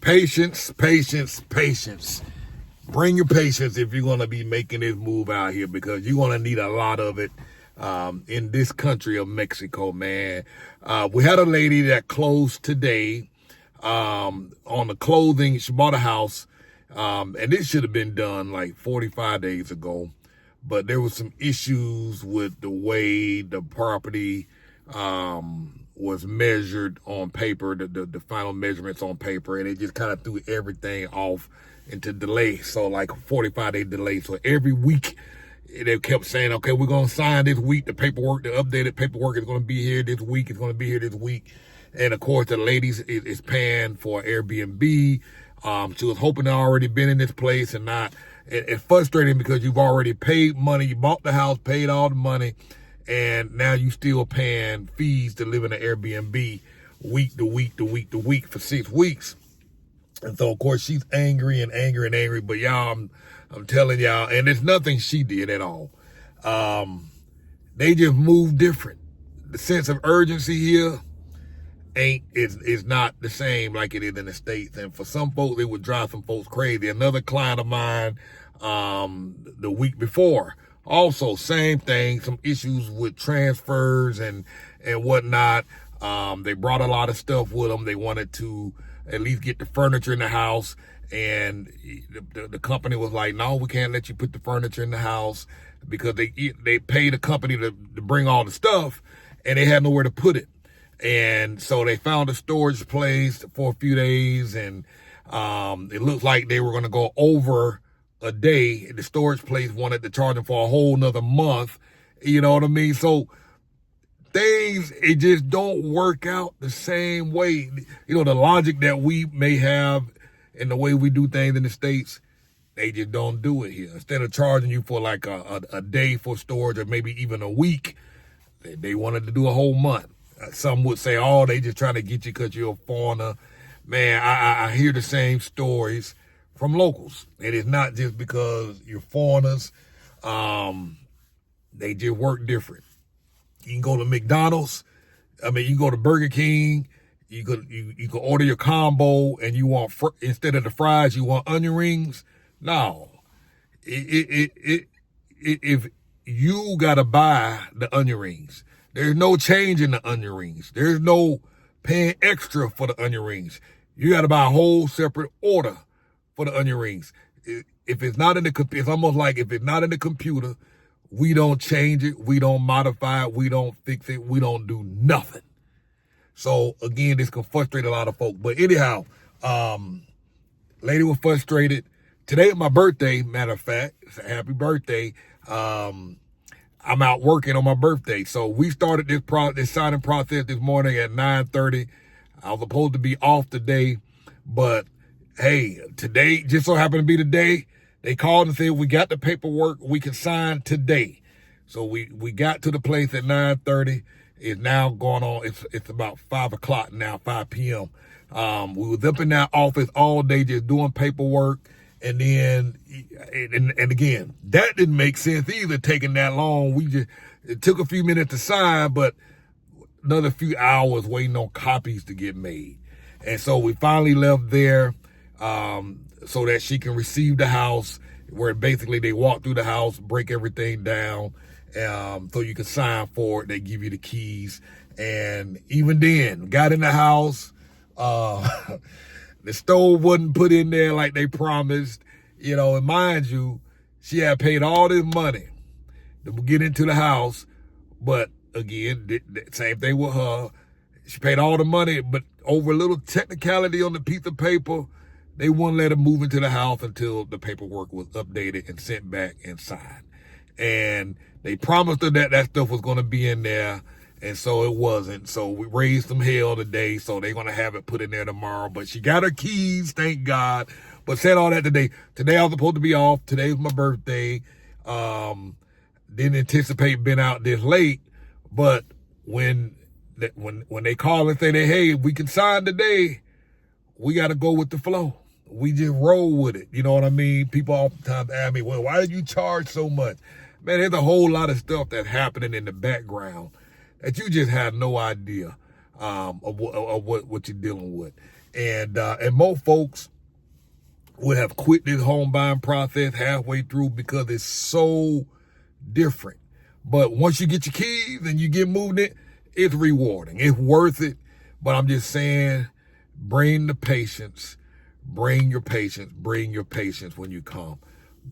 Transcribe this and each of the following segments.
Patience, patience, patience. Bring your patience if you're going to be making this move out here, because you're going to need a lot of it in this country of Mexico, man. We had a lady that closed today on the clothing. She bought a house, and this should have been done like 45 days ago. But there was some issues with the way the property was measured on paper, the final measurements on paper, and it just kind of threw everything off into delay. So like a 45-day delay. So every week they kept saying, okay, we're going to sign this week. The paperwork, the updated paperwork is going to be here this week. It's going to be here this week. And of course, the ladies is paying for Airbnb. She was hoping to already been in this place and not. It's frustrating because you've already paid money. You bought the house, paid all the money, and now you still paying fees to live in an Airbnb week to week to week to week for 6 weeks. And so, of course, she's angry and angry and angry. But y'all, I'm telling y'all, and it's nothing she did at all. They just move different. The sense of urgency here is not the same like it is in the States. And for some folks, it would drive some folks crazy. Another client of mine, the week before, also same thing, some issues with transfers and whatnot. They brought a lot of stuff with them. They wanted to at least get the furniture in the house. And the company was like, no, we can't let you put the furniture in the house, because they paid the company to bring all the stuff, and they had nowhere to put it. And so they found a storage place for a few days, and it looked like they were going to go over a day. The storage place wanted to charge them for a whole nother month. You know what I mean? So things, it just don't work out the same way. You know, the logic that we may have in the way we do things in the States, they just don't do it here. Instead of charging you for like a day for storage, or maybe even a week, they wanted to do a whole month. Some would say, oh, they just trying to get you because you're a foreigner. Man, I hear the same stories from locals. And it's not just because you're foreigners. They just work different. You can go to McDonald's. You can go to Burger King. You could order your combo, and you want, instead of the fries, you want onion rings. No. If you got to buy the onion rings, there's no change in the onion rings. There's no paying extra for the onion rings. You got to buy a whole separate order for the onion rings. If it's not in the, it's almost like if it's not in the computer, we don't change it. We don't modify it. We don't fix it. We don't do nothing. So again, this can frustrate a lot of folks. But anyhow, lady was frustrated. Today is my birthday, matter of fact. It's a happy birthday. I'm out working on my birthday. So we started this signing process this morning at 9:30. I was supposed to be off today, but hey, today just so happened to be the day. They called and said, we got the paperwork, we can sign today. So we got to the place at 9:30. It's now going on. It's about 5 o'clock now, 5 p.m. We was up in that office all day just doing paperwork. And then, and again, that didn't make sense either, taking that long. It took a few minutes to sign, but another few hours waiting on copies to get made. And so we finally left there, so that she can receive the house, where basically they walk through the house, break everything down, so you can sign for it. They give you the keys. And even then, got in the house, the stove wasn't put in there like they promised, and mind you, she had paid all this money to get into the house. But again, the same thing with her. She paid all the money, but over a little technicality on the piece of paper, they wouldn't let her move into the house until the paperwork was updated and sent back and signed. And they promised her that stuff was going to be in there. And so it wasn't. So we raised some hell today. So they're going to have it put in there tomorrow. But she got her keys, thank God. But said all that today. Today I was supposed to be off. Today's my birthday. Didn't anticipate being out this late. But when they call and say that, hey, we can sign today, we got to go with the flow. We just roll with it. You know what I mean? People oftentimes ask me, well, why did you charge so much? Man, there's a whole lot of stuff that's happening in the background that you just have no idea of what you're dealing with. And most folks would have quit this home buying process halfway through because it's so different. But once you get your keys and you get moving it, it's rewarding. It's worth it. But I'm just saying, bring the patience. Bring your patience. Bring your patience when you come.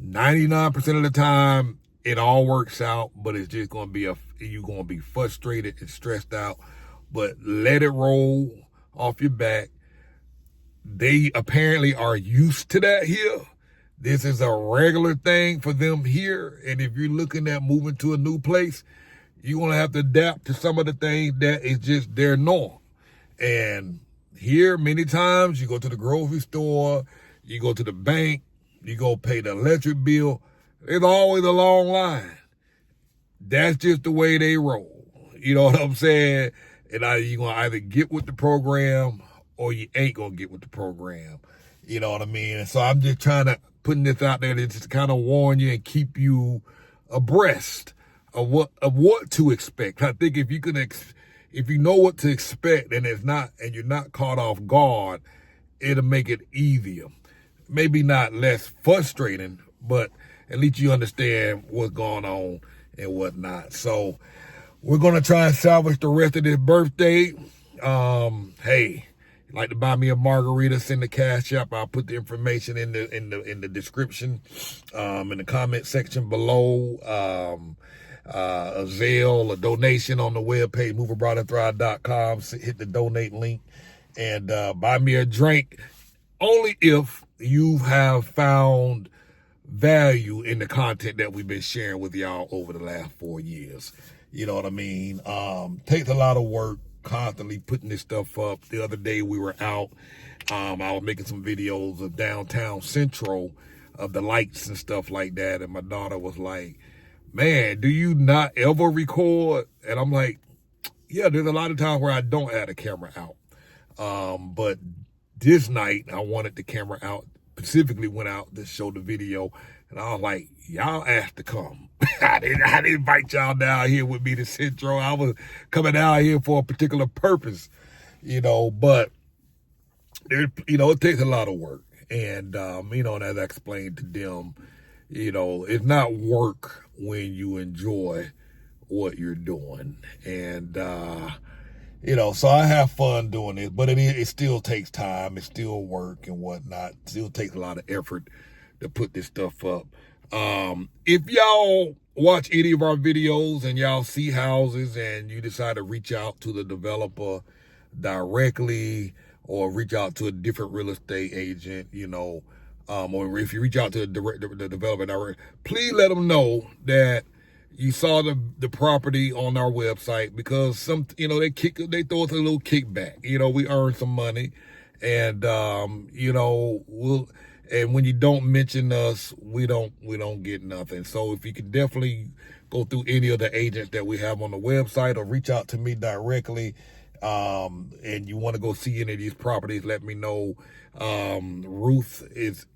99% of the time, it all works out, but it's just going to be you're going to be frustrated and stressed out. But let it roll off your back. They apparently are used to that here. This is a regular thing for them here. And if you're looking at moving to a new place, you're going to have to adapt to some of the things that is just their norm. And here, many times, you go to the grocery store, you go to the bank, you go pay the electric bill. There's always a long line. That's just the way they roll. You know what I'm saying? And you're going to either get with the program or you ain't going to get with the program. You know what I mean? And so I'm just putting this out there to just kind of warn you and keep you abreast of what to expect. I think if you know what to expect and you're not caught off guard, it'll make it easier. Maybe not less frustrating, but at least you understand what's going on and whatnot. So we're going to try and salvage the rest of this birthday. Hey, if you'd like to buy me a margarita, send the CashApp. I'll put the information in the description, in the comment section below. A Zelle, a donation on the webpage, moveabroadandthrive.com. Hit the donate link and buy me a drink. Only if you have found value in the content that we've been sharing with y'all over the last 4 years. You know what I mean? Takes a lot of work, constantly putting this stuff up. The other day we were out. I was making some videos of downtown Central, of the lights and stuff like that. And my daughter was like, man, do you not ever record? And I'm like, yeah, there's a lot of times where I don't have the camera out. But this night I wanted the camera out, specifically went out to show the video. And I was like, y'all asked to come. I didn't invite y'all down here with me to Central. I was coming out here for a particular purpose, but it takes a lot of work. And, and as I explained to them, it's not work when you enjoy what you're doing. And, so I have fun doing it, but it still takes time. It still work and whatnot. It still takes a lot of effort to put this stuff up. If y'all watch any of our videos and y'all see houses and you decide to reach out to the developer directly or reach out to a different real estate agent, or if you reach out to the developer directly, please let them know that you saw the property on our website, because they throw us a little kickback. We earn some money, and and when you don't mention us, we don't get nothing. So if you can definitely go through any of the agents that we have on the website or reach out to me directly, and you want to go see any of these properties, let me know. Ruth is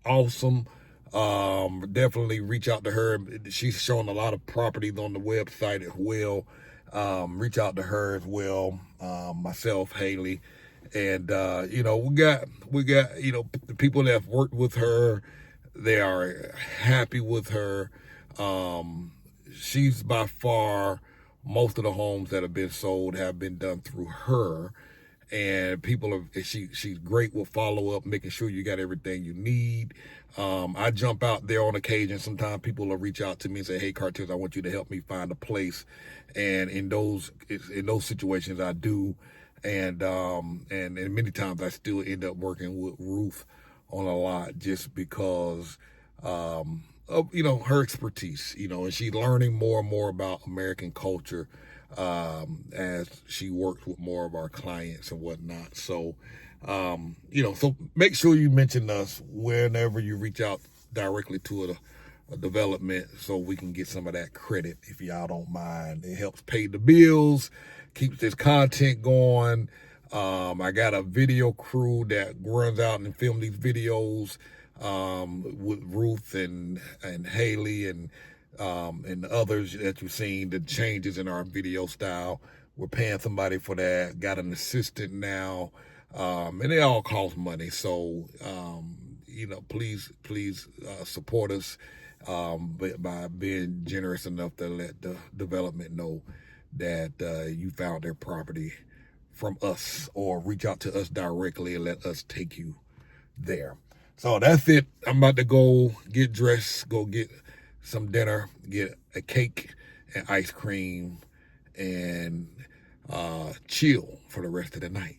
awesome. Definitely reach out to her. She's showing a lot of properties on the website as well. Reach out to her as well. Myself, Haley. And, we got, the people that have worked with her, they are happy with her. She's by far, most of the homes that have been sold have been done through her. And she's great with follow up, making sure you got everything you need. I jump out there on occasion. Sometimes people will reach out to me and say, hey, Cartess, I want you to help me find a place. And in those situations I do. And many times I still end up working with Ruth on a lot just because of her expertise, and she's learning more and more about American culture as she works with more of our clients and whatnot. So so make sure you mention us whenever you reach out directly to a development, so we can get some of that credit, if y'all don't mind. It helps pay the bills, keeps this content going. I got a video crew that runs out and film these videos with Ruth and Haley and others that you've seen, the changes in our video style. We're paying somebody for that. Got an assistant now. And they all cost money. So, please support us by being generous enough to let the development know that you found their property from us, or reach out to us directly and let us take you there. So that's it. I'm about to go get dressed, go get some dinner, get a cake and ice cream, and chill for the rest of the night.